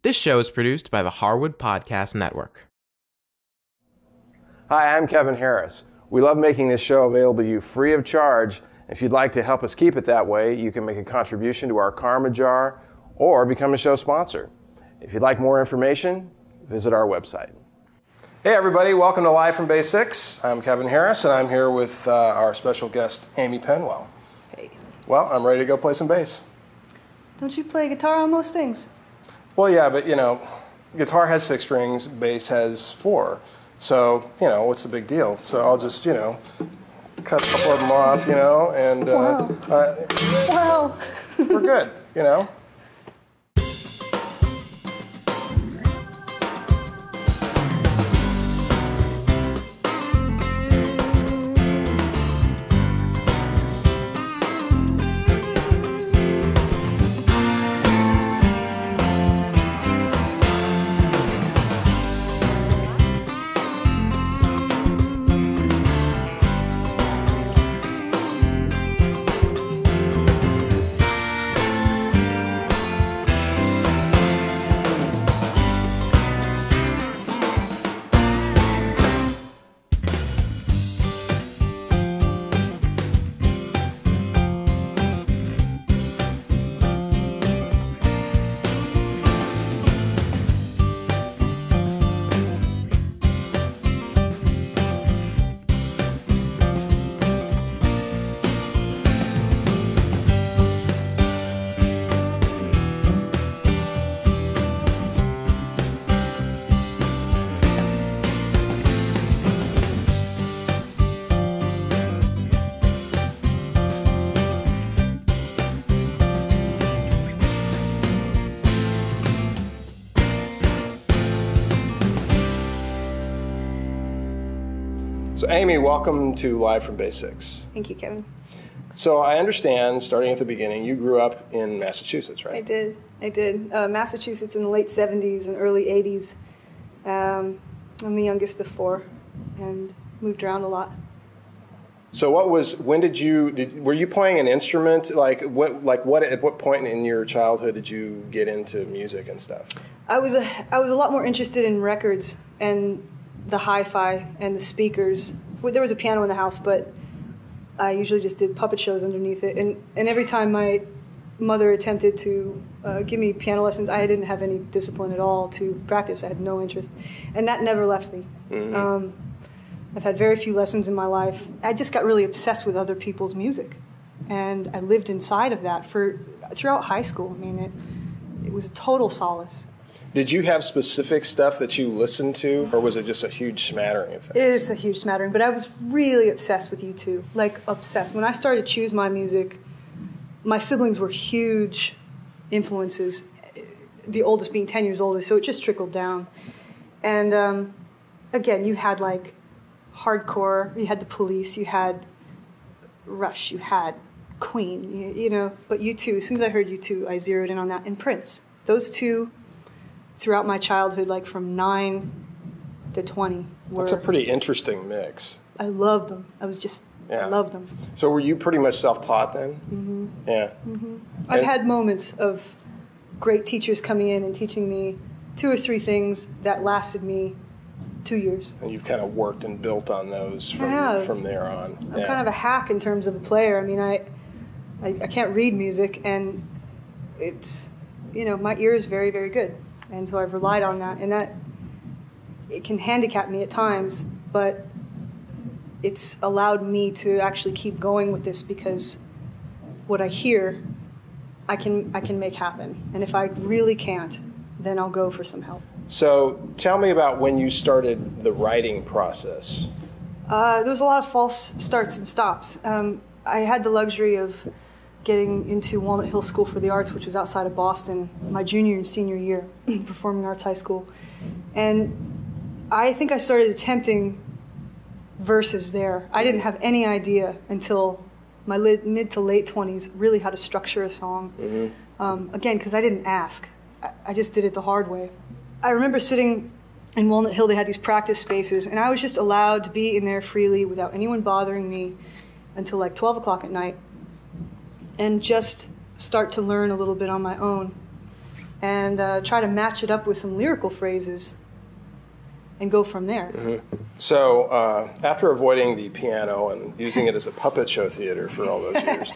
This show is produced by the Harwood Podcast Network. Hi, I'm Kevin Harris. We love making this show available to you free of charge. If you'd like to help us keep it that way, you can make a contribution to our Karma Jar or become a show sponsor. If you'd like more information, visit our website. Hey everybody, welcome to Live from Bay 6. I'm Kevin Harris and I'm here with our special guest, Amie Penwell. Hey. Well, I'm ready to go play some bass. Don't you play guitar on most things? Well, yeah, but you know, guitar has 6 strings, bass has 4. So, you know, what's the big deal? So I'll just, you know, cut a couple of them off, you know, and Wow. We're good, you know. So Amie, welcome to Live from Bay 6. Thank you, Kevin. So I understand, starting at the beginning, you grew up in Massachusetts, right? I did. Massachusetts in the late 70s and early 80s. I'm the youngest of 4 and moved around a lot. So were you playing an instrument? At what point in your childhood did you get into music and stuff? I was a lot more interested in records and the hi-fi and the speakers. There was a piano in the house, but I usually just did puppet shows underneath it. And every time my mother attempted to give me piano lessons, I didn't have any discipline at all to practice. I had no interest. And that never left me. Mm-hmm. I've had very few lessons in my life. I just got really obsessed with other people's music. And I lived inside of that throughout high school. I mean, it was a total solace. Did you have specific stuff that you listened to, or was it just a huge smattering of things? It's a huge smattering, but I was really obsessed with U2, like obsessed. When I started to choose my music, my siblings were huge influences, the oldest being 10 years older, so it just trickled down. And again, you had like hardcore, you had the Police, you had Rush, you had Queen, you know, but U2, as soon as I heard U2, I zeroed in on that, and Prince. Those two, throughout my childhood, like from 9 to 20. That's a pretty interesting mix. I loved them. I loved them. So were you pretty much self-taught then? Mm-hmm. Yeah. Mm-hmm. I've had moments of great teachers coming in and teaching me 2 or 3 things that lasted me 2 years. And you've kind of worked and built on those from there on. I'm kind of a hack in terms of a player. I mean, I can't read music, and it's, you know, my ear is very, very good. And so I've relied on that, and that it can handicap me at times, but it's allowed me to actually keep going with this, because what I hear, I can make happen. And if I really can't, then I'll go for some help. So tell me about when you started the writing process. There was a lot of false starts and stops. I had the luxury of getting into Walnut Hill School for the Arts, which was outside of Boston, my junior and senior year, Performing Arts High School. And I think I started attempting verses there. I didn't have any idea until my mid to late 20s really how to structure a song. Mm-hmm. Again, because I didn't ask. I just did it the hard way. I remember sitting in Walnut Hill, they had these practice spaces, and I was just allowed to be in there freely without anyone bothering me until like 12 o'clock at night, and just start to learn a little bit on my own. and try to match it up with some lyrical phrases and go from there. Mm-hmm. So after avoiding the piano and using it as a puppet show theater for all those years,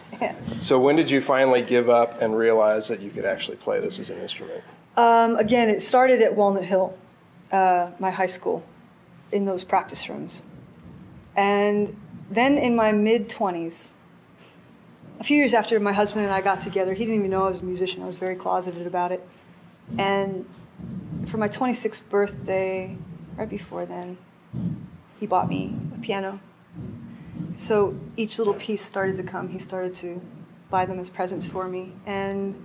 so when did you finally give up and realize that you could actually play this as an instrument? Again, it started at Walnut Hill, my high school, in those practice rooms. And then in my mid-20s, a few years after my husband and I got together, he didn't even know I was a musician. I was very closeted about it. And for my 26th birthday, right before then, he bought me a piano. So each little piece started to come. He started to buy them as presents for me. And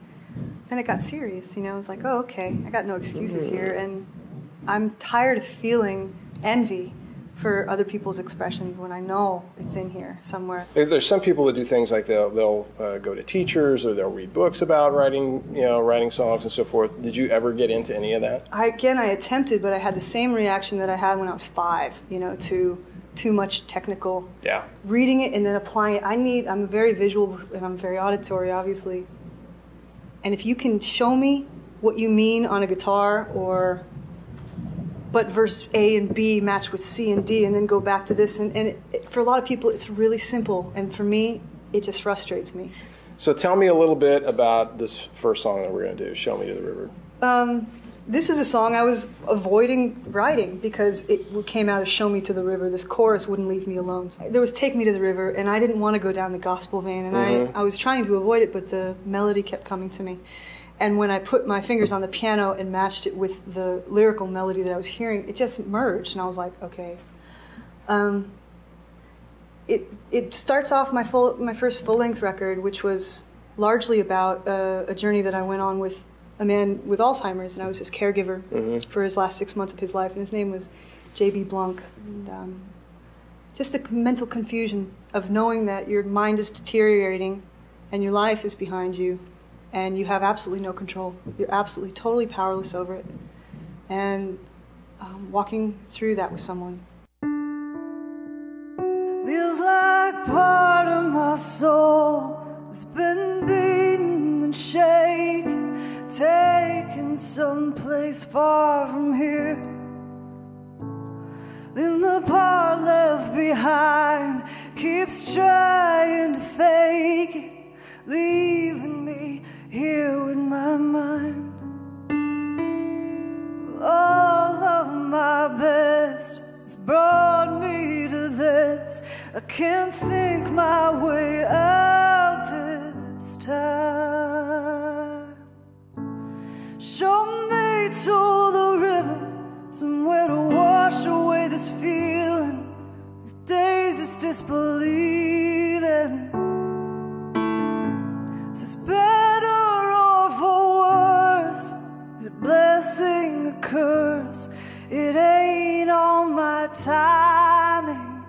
then it got serious, you know. I was like, oh, okay, I got no excuses here. And I'm tired of feeling envy for other people's expressions when I know it's in here somewhere. There's some people that do things like they'll go to teachers or they'll read books about writing, writing songs and so forth. Did you ever get into any of that? I attempted, but I had the same reaction that I had when I was 5, to too much technical reading it and then applying it. I'm very visual and I'm very auditory, obviously. And if you can show me what you mean on a guitar, but verse A and B match with C and D and then go back to this, and for a lot of people it's really simple, and for me it just frustrates me. So tell me a little bit about this first song that we're going to do, Show Me to the River. This is a song I was avoiding writing because it came out as Show Me to the River. This chorus wouldn't leave me alone. There was Take Me to the River, and I didn't want to go down the gospel vein, and I was trying to avoid it, but the melody kept coming to me. And when I put my fingers on the piano and matched it with the lyrical melody that I was hearing, it just merged, and I was like, okay. It starts off my first full-length record, which was largely about a journey that I went on with a man with Alzheimer's, and I was his caregiver for his last 6 months of his life, and his name was J.B. Blanc. And, just the mental confusion of knowing that your mind is deteriorating and your life is behind you, and you have absolutely no control. You're absolutely, totally powerless over it. And walking through that with someone. Feels like part of my soul has been beaten and shaken, taken someplace far from here. Then the part left behind keeps trying to fake it, leaving me here with my mind. All of my best has brought me to this. I can't think my way out this time. Show me to the river, somewhere to wash away this feeling, these days, this disbelieving. Is this better or for worse? Is it blessing or curse? It ain't on my timing.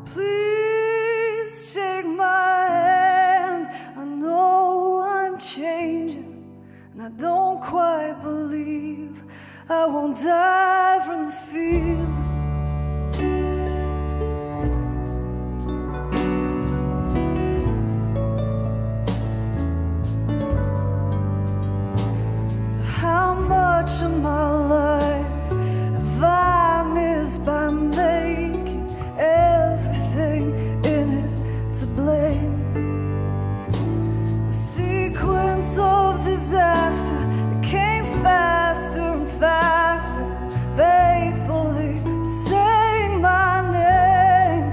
Please take my hand. I know I'm changing, and I don't quite believe I won't die from the feel. So how much of my life have I missed by making everything in it to blame? A sequence of disaster that came faster and faster, faithfully saying my name.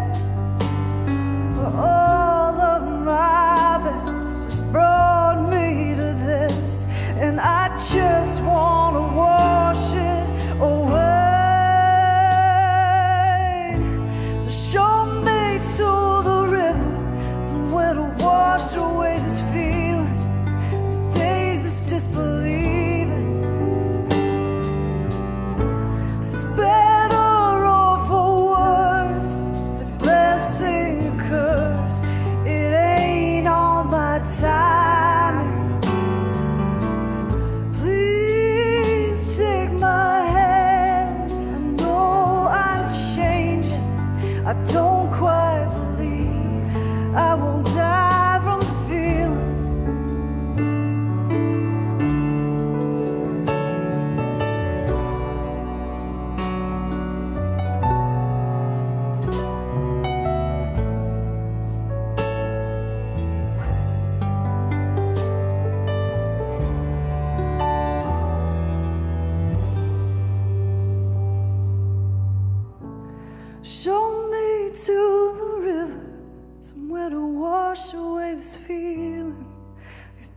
All of my best has brought me to this, and I just want to wash it away. So show me to the river, somewhere to wash away this feeling, these days, this disbelieving. Is this better or for worse? Is it blessing or curse? It ain't on my time. Please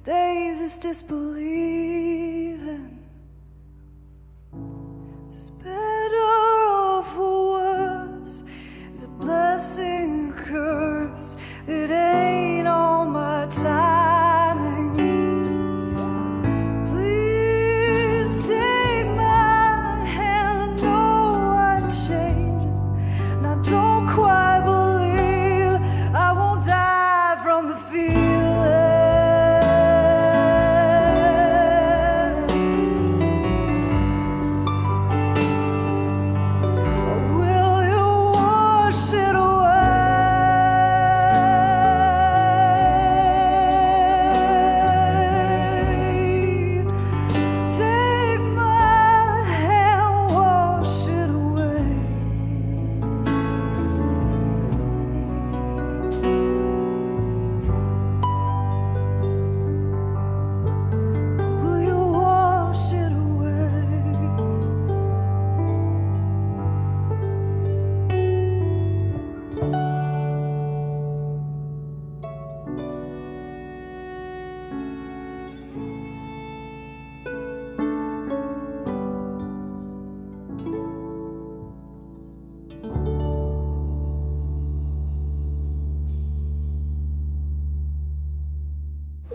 days is disbelieving. It's better or for worse. It's a blessing, a curse. It ain't all my timing. Please take my hand. I know I'm changing, and I don't quite believe I won't die from the feeling.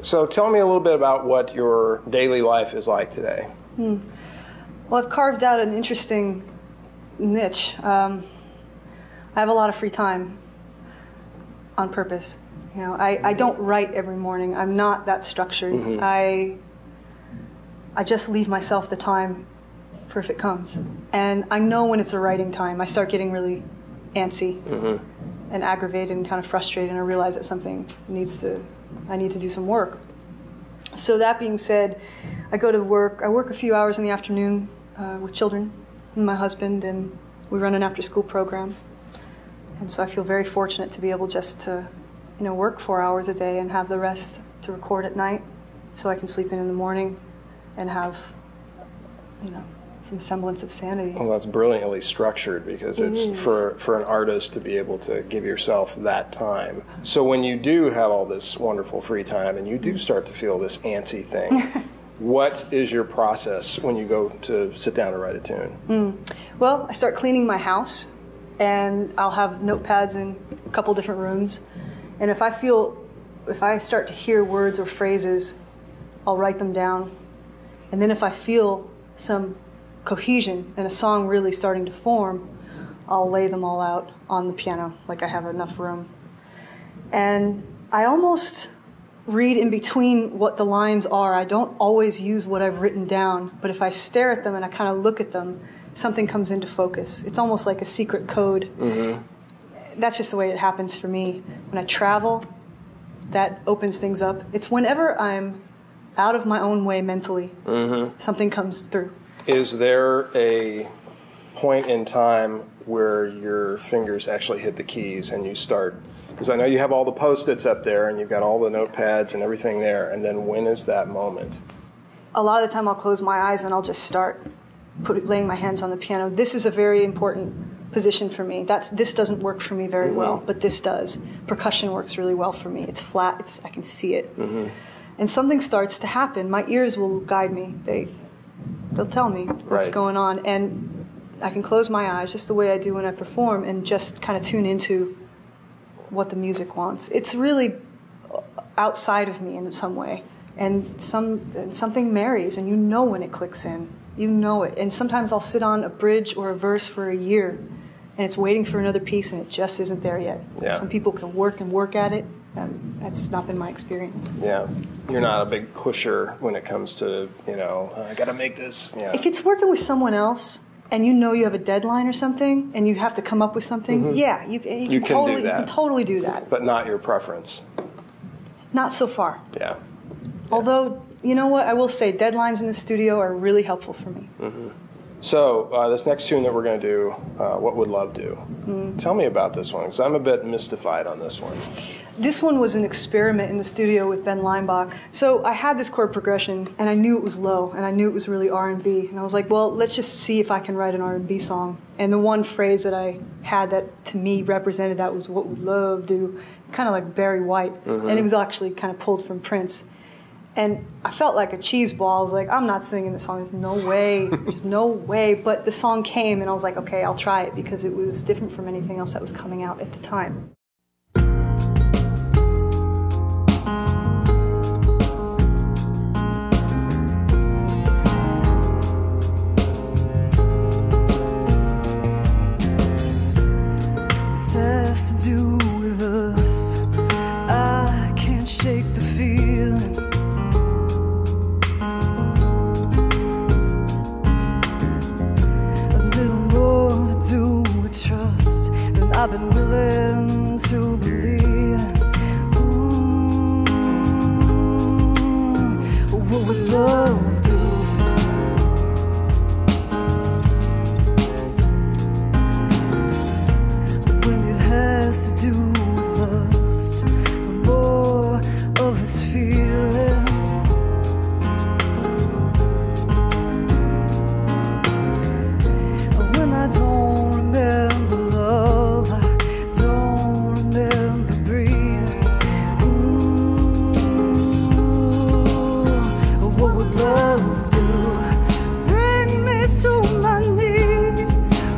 So tell me a little bit about what your daily life is like today. Well, I've carved out an interesting niche. I have a lot of free time on purpose. You know, I don't write every morning. I'm not that structured. Mm-hmm. I just leave myself the time for if it comes. And I know when it's a writing time. I start getting really antsy and aggravated and kind of frustrated, and I realize that I need to do some work. So that being said, I go to work. I work a few hours in the afternoon with children and my husband, and we run an after-school program. And so I feel very fortunate to be able just to, work 4 hours a day and have the rest to record at night, so I can sleep in the morning and have, some semblance of sanity. Well, that's brilliantly structured, because it's for an artist to be able to give yourself that time. So when you do have all this wonderful free time and you do start to feel this antsy thing, what is your process when you go to sit down to write a tune? Well, I start cleaning my house, and I'll have notepads in a couple different rooms. And if I start to hear words or phrases, I'll write them down. And then if I feel some cohesion and a song really starting to form, I'll lay them all out on the piano, like I have enough room. And I almost read in between what the lines are. I don't always use what I've written down, but if I stare at them and I kind of look at them, something comes into focus. It's almost like a secret code. That's just the way it happens for me. When I travel, that opens things up. It's whenever I'm out of my own way mentally, something comes through. Is there a point in time where your fingers actually hit the keys and you start? Because I know you have all the Post-its up there and you've got all the notepads and everything there, and then when is that moment? A lot of the time I'll close my eyes and I'll just start laying my hands on the piano. This is a very important position for me. This doesn't work for me very well, but this does. Percussion works really well for me. It's flat, I can see it. And something starts to happen. My ears will guide me. They'll tell me what's going on, and I can close my eyes just the way I do when I perform and just kind of tune into what the music wants. It's really outside of me in some way, and something marries, and you know when it clicks in. You know it. And sometimes I'll sit on a bridge or a verse for a year, and it's waiting for another piece, and it just isn't there yet. Yeah. Some people can work at it. That's not been my experience. Yeah. You're not a big pusher when it comes to, I got to make this. Yeah. If it's working with someone else and you have a deadline or something and you have to come up with something, yeah, you can totally do that. You can totally do that. But not your preference. Not so far. Yeah. Although, you know what, I will say deadlines in the studio are really helpful for me. So this next tune that we're going to do, What Would Love Do? Tell me about this one, because I'm a bit mystified on this one. This one was an experiment in the studio with Ben Leinbach. So I had this chord progression, and I knew it was low, and I knew it was really R&B. And I was like, well, let's just see if I can write an R&B song. And the one phrase that I had that, to me, represented that was What Would Love Do? Kind of like Barry White. And it was actually kind of pulled from Prince. And I felt like a cheese ball. I was like, I'm not singing this song. There's no way. There's no way. But the song came, and I was like, okay, I'll try it, because it was different from anything else that was coming out at the time. This has to do with us. I can't shake the feeling. A little more to do with trust, and I've been willing to believe. What would love do? Has to do with lust, for more of his feeling. When I don't remember love, I don't remember breathing. What would love do? Bring me to my knees,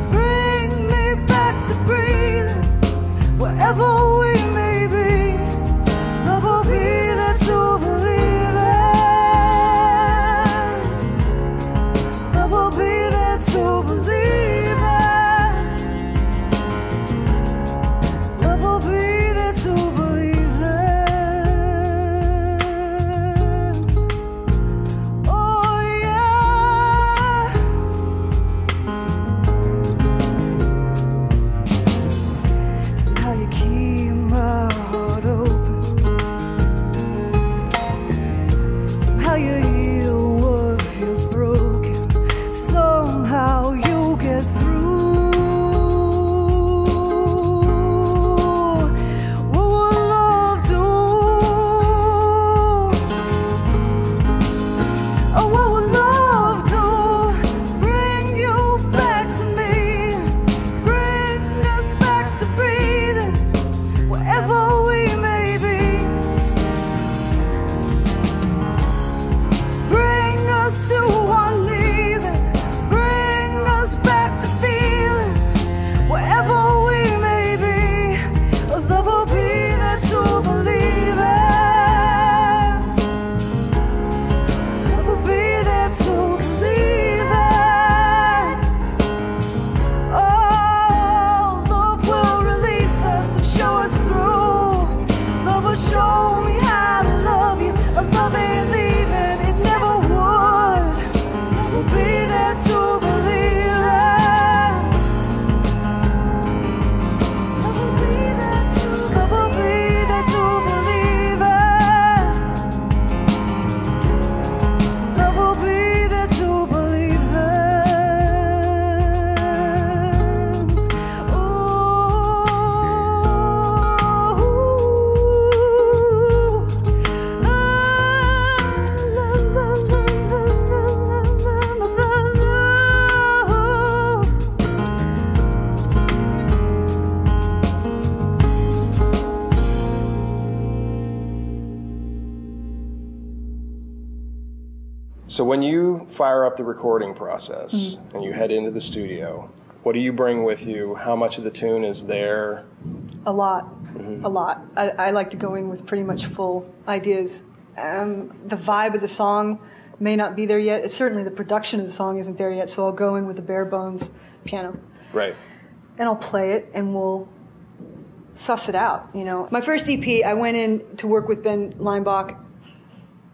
bring me back to breathing. Wherever we may be, love will be there to believe in. Love will be there to believe in. Love will be there to believe in. Oh yeah. Somehow you keep my heart open. Somehow you heal what feels broken. Somehow you get through. What will love do? Oh, what will love do? Bring you back to me. Bring us back to breathing. Wherever we may be, bring us to our knees, bring us back to feeling. Wherever we may be, love will be there to believe in. Love will be there to believe in. Oh, love will release us and show us through. Love will show me how to love you. A love ain't leaving, it never would. We'll be there to believe in. Love will be there to, love will be there to believe in. Love will be there to believe in. So when you fire up the recording process and you head into the studio, what do you bring with you? How much of the tune is there? A lot. A lot. I like to go in with pretty much full ideas. The vibe of the song may not be there yet. It's certainly the production of the song isn't there yet, so I'll go in with the bare bones piano. Right. And I'll play it, and we'll suss it out, you know. My first EP, I went in to work with Ben Leinbach,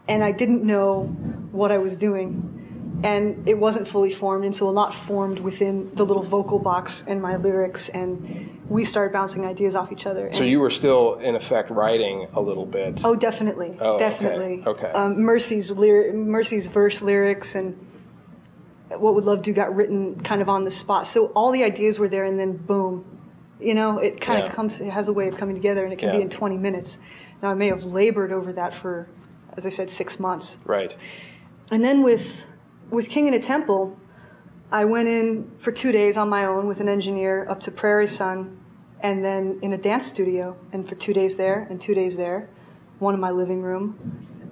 and I didn't know what I was doing. And it wasn't fully formed, and so a lot formed within the little vocal box and my lyrics, and we started bouncing ideas off each other. So you were still, in effect, writing a little bit? Oh, definitely. Oh, definitely. Okay. Mercy's verse lyrics and What Would Love Do got written kind of on the spot. So all the ideas were there, and then boom. You know, it kind of comes, it has a way of coming together, and it can be in 20 minutes. Now, I may have labored over that for, as I said, 6 months. Right. And then with King in a Temple, I went in for 2 days on my own with an engineer up to Prairie Sun, and then in a dance studio, and for 2 days there and 2 days there, one in my living room.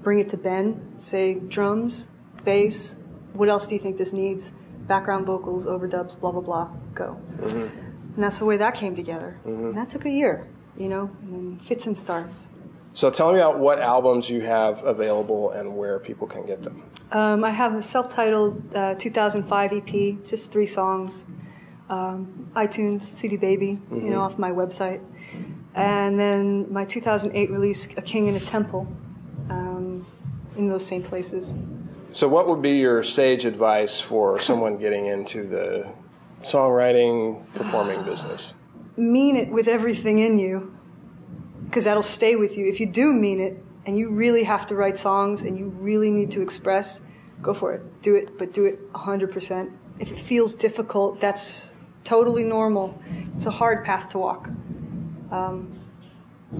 bring it to Ben, say drums, bass, what else do you think this needs? Background vocals, overdubs, blah, blah, blah, go. And that's the way that came together. And that took a year, you know, and then fits and starts. So tell me about what albums you have available and where people can get them. I have a self-titled 2005 EP, just 3 songs. iTunes, CD Baby, you know, off my website. And then my 2008 release, A King in a Temple, in those same places. So what would be your sage advice for someone getting into the songwriting, performing business? Mean it with everything in you, because that'll stay with you. If you do mean it, and you really have to write songs, and you really need to express, go for it. Do it, but do it 100%. If it feels difficult, that's totally normal. It's a hard path to walk.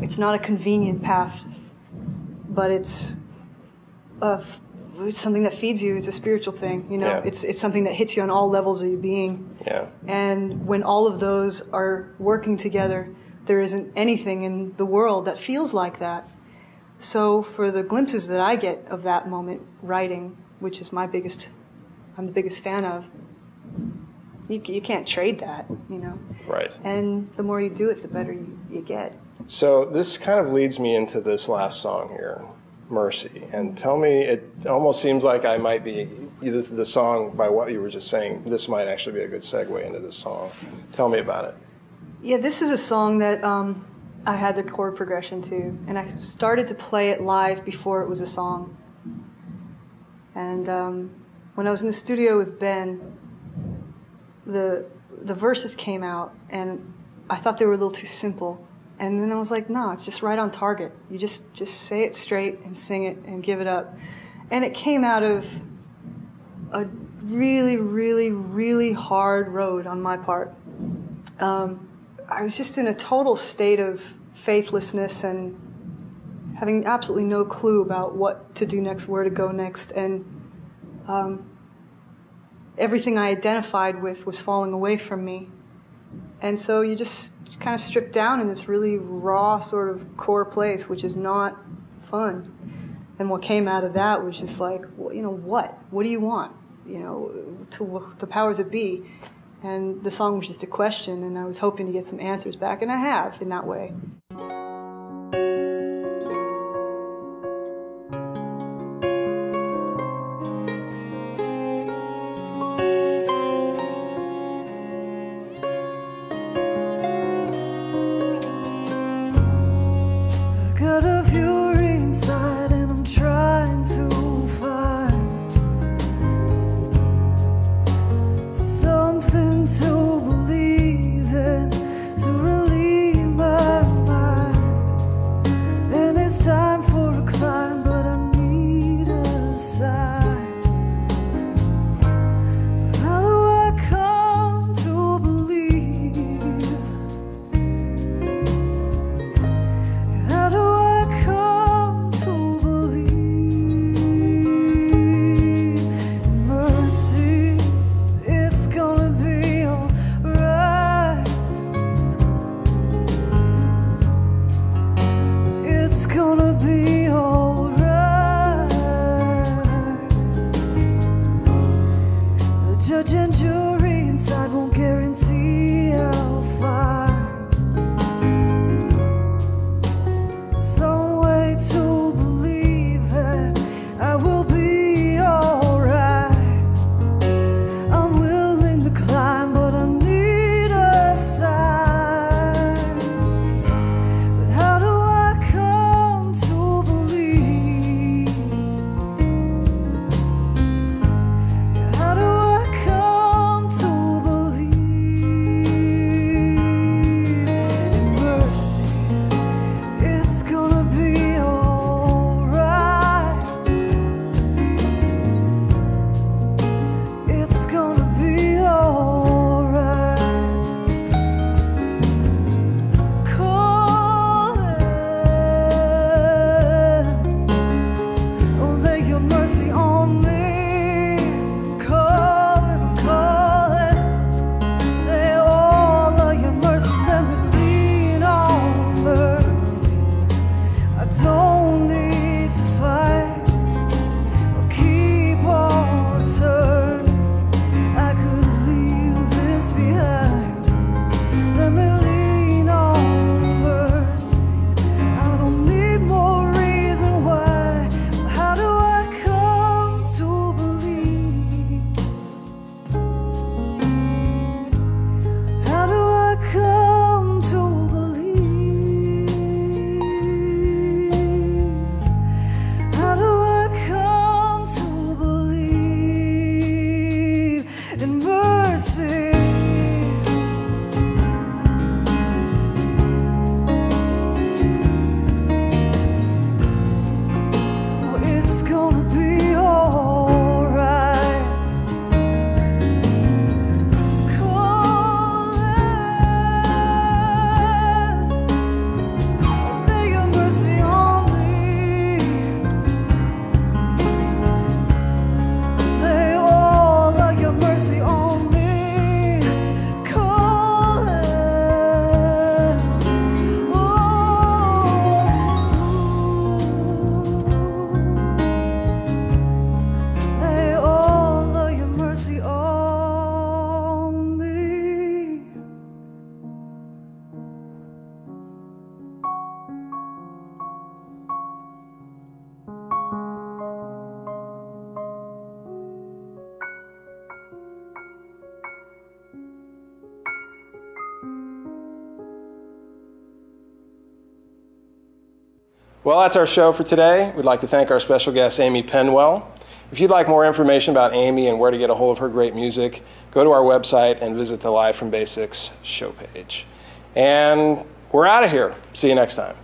It's not a convenient path, but it's something that feeds you. It's a spiritual thing, you know. Yeah. It's something that hits you on all levels of your being. Yeah. And when all of those are working together, there isn't anything in the world that feels like that. So for the glimpses that I get of that moment, writing, which is I'm the biggest fan of, you can't trade that, you know. Right. And the more you do it, the better you get. So this kind of leads me into this last song here, Mercy. And tell me, it almost seems like I might be, the song, by what you were just saying, this might actually be a good segue into this song. Tell me about it. Yeah, this is a song that I had the chord progression to, and I started to play it live before it was a song. And when I was in the studio with Ben, the verses came out, and I thought they were a little too simple. And then I was like, no, it's just right on target. You just say it straight and sing it and give it up. And it came out of a really, really, really hard road on my part. I was just in a total state of faithlessness and having absolutely no clue about what to do next, where to go next. And everything I identified with was falling away from me. And so you just kind of stripped down in this really raw sort of core place, which is not fun. And what came out of that was just like, well, you know, what? What do you want? You know, to powers that be. And the song was just a question, and I was hoping to get some answers back, and I have in that way. How do I come Well, that's our show for today. We'd like to thank our special guest, Amie Penwell. If you'd like more information about Amie and where to get a hold of her great music, go to our website and visit the Live from Basics show page. And we're out of here. See you next time.